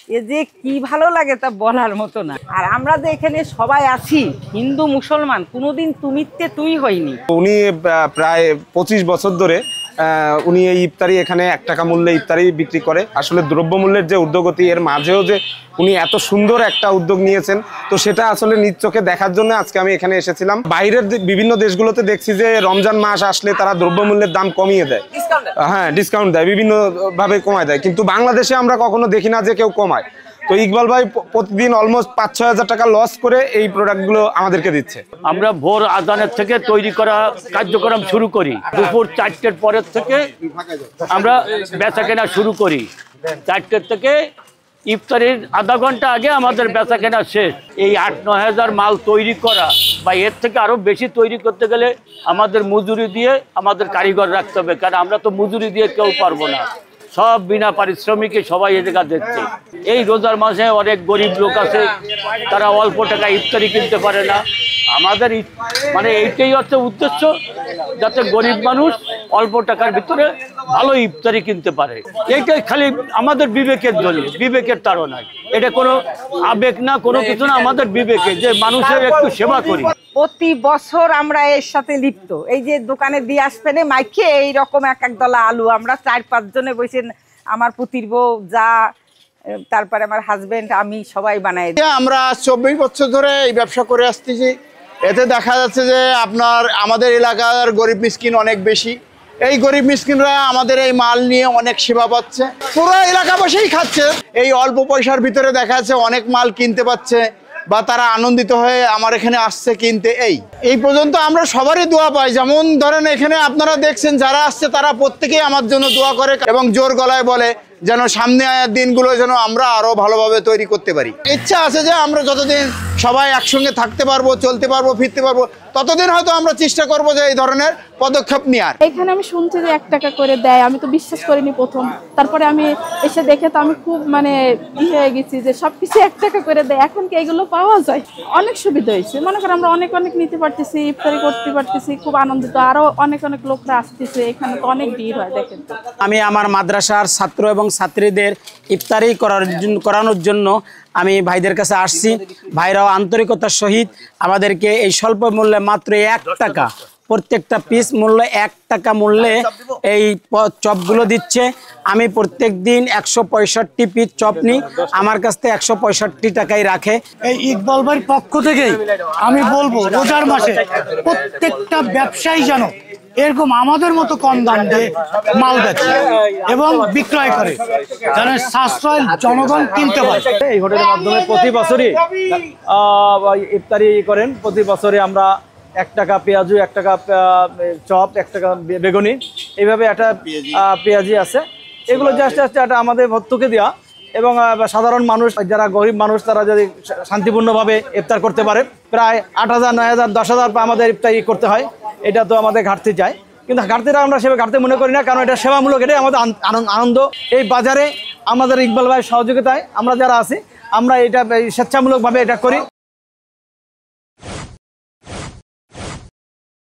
এ যে কি ভালো লাগে তা বলার মতো না। আর আমরা যে এখানে সবাই আছি হিন্দু মুসলমান, কোনোদিন তুমিতে তুই হয়নি। উনি প্রায় 25 বছর ধরে উনি এই ইফতারি এখানে 1 টাকা মূল্যে ইফতারি বিক্রি করে। আসলে দ্রব্যমূল্যের যে ঊর্ধ্বগতি, এর মাঝেও যে উনি এত সুন্দর একটা উদ্যোগ নিয়েছেন, তো সেটা আসলে নিজ চোখে দেখার জন্য আজকে আমি এখানে এসেছিলাম। বাইরের বিভিন্ন দেশগুলোতে দেখছি যে রমজান মাস আসলে তারা দ্রব্যমূল্যের দাম কমিয়ে দেয়, হ্যাঁ ডিসকাউন্ট দেয়, বিভিন্ন ভাবে কমায় দেয়, কিন্তু বাংলাদেশে আমরা কখনো দেখি না যে কেউ কমায়। তো ইকবাল ভাই প্রতিদিন অলমোস্ট 5-6 হাজার টাকা লস করে এই প্রোডাক্টগুলো আমাদেরকে দিচ্ছে। আমরা ভোর আজানের থেকে তৈরি করা কার্যক্রম শুরু করি, দুপুর 4টের পরের থেকে আমরা বেচা কেনা শুরু করি। 4টের থেকে ইফতারির আধা ঘন্টা আগে আমাদের বেচা কেনা শেষ। এই 8-9 হাজার মাল তৈরি করা বা এর থেকে আরও বেশি তৈরি করতে গেলে আমাদের মজুরি দিয়ে আমাদের কারিগর রাখতে হবে, কারণ আমরা তো মজুরি দিয়ে কেউ পারবো না, সব বিনা পারিশ্রমিকে সবাই এ জায়গা দেখছে। এই রোজার মাসে অনেক গরিব লোক আছে, তারা অল্প টাকা ইফতারি কিনতে পারে না। আমাদের মানে এইটাই হচ্ছে উদ্দেশ্য, যাতে গরিব মানুষ অল্প টাকার ভিতরে ভালো ইফতারি কিনতে পারে। এইটাই খালি আমাদের বিবেকের জন্য, বিবেকের তাড়নায়, এটা কোনো আবেগ না, কোনো কিছু না, আমাদের বিবেকে যে মানুষের একটু সেবা করি। প্রতি বছর আমরা এর সাথে লিপ্ত। এই যে দোকানে দিয়ে আসবেন মাইকে এইরকম এক দলা আলু আমরা 4-5 জনে বসে, আমার পুতির বউ, যা, তারপরে আমার হাজবেন্ড, আমি সবাই বানাই। আমরা 24 বছর ধরে এই ব্যবসা করে আসতেছি। এতে দেখা যাচ্ছে যে আমাদের এলাকার গরিব মিসকিন অনেক বেশি। এই গরিব মিসকিনরা আমাদের এই মাল নিয়ে অনেক সেবা পাচ্ছে, পুরো এলাকাবাসীই খাচ্ছে। এই অল্প পয়সার ভিতরে দেখা যাচ্ছে অনেক মাল কিনতে পাচ্ছে বা তারা আনন্দিত হয়ে আমার এখানে আসছে কিনতে। এই পর্যন্ত আমরা সবারই দোয়া পাই। যেমন ধরেন এখানে আপনারা দেখছেন যারা আসছে তারা প্রত্যেকেই আমার জন্য দোয়া করে এবং জোর গলায় বলে যেন সামনে দিনগুলো যেন আমরা আরো ভালোভাবে তৈরি করতে পারি। ইচ্ছা আছে যে আমরা যতদিন সবাই একসঙ্গে থাকতে পারবো, চলতে পারবো, ফিরতে পারবো, ততদিন হয়তো আমরা চেষ্টা করবো যে এই ধরনের পদক্ষেপ নেওয়ার। এখানে আমি শুনছি যে 1 টাকা করে দেয়, আমি তো বিশ্বাস করিনি প্রথম। তারপরে আমি এসে দেখে তো আমি খুব মানে হয়ে গেছি যে সবকিছু 1 টাকা করে দেয়। এখন কি এগুলো পাওয়া যায়? অনেক সুবিধা হয়েছে। মনে করেন আমরা অনেক নিতে পারতেছি, ইফতারি করতে পারতেছি, খুব আনন্দিত। আরো অনেক লোকরা আসতেছে, এখানে তো অনেক ভিড় হয়। দেখেন তো আমি আমার মাদ্রাসার ছাত্র এবং ছাত্রীদের ইফতারি করানোর জন্য আমি ভাইদের কাছে আসছি। ভাইরাও আন্তরিকতার সহিত আমাদেরকে এই স্বল্প মূল্যে মাত্র 1 টাকা, প্রত্যেকটা পিস মূল্য 1 টাকা মূল্যে এই চপগুলো দিচ্ছে। আমি প্রত্যেক দিন 165 পিস চপ নিই, আমার কাছ থেকে 165 টাকাই রাখে। এই ইকবাল ভাইয়ের পক্ষ থেকেই আমি বলবো রোজার মাসে প্রত্যেকটা ব্যবসায়ী যেন এরকম আমাদের মতো কম দাম দিয়ে মাল বেচে এবং বিক্রয় করে, যেন সাশ্রয় জনগণ কিনতে পারে। এই হোটেলের মাধ্যমে প্রতি বছরই ইফতারি করেন। প্রতি বছরে আমরা 1 টাকা পেঁয়াজু, 1 টাকা চপ, 1 টাকা বেগুনি, এইভাবে একটা পেঁয়াজি আছে। এগুলো জাস্ট একটা আমাদের ভর্তুকি দেওয়া এবং সাধারণ মানুষ, যারা গরিব মানুষ, তারা যদি শান্তিপূর্ণভাবে ইফতার করতে পারে। প্রায় 8,000, 9,000, 10,000 আমাদের ইফতারি করতে হয়। এটা তো আমাদের ঘাটতি যায়, কিন্তু ঘাটতিটা আমরা সেভাবে ঘাটতি মনে করি না, কারণ এটা সেবামূলক, এটাই আমাদের আনন্দ। এই বাজারে আমাদের ইকবাল ভাইয়ের সহযোগিতায় আমরা যারা আছি, আমরা এটা স্বেচ্ছামূলকভাবে এটা করি।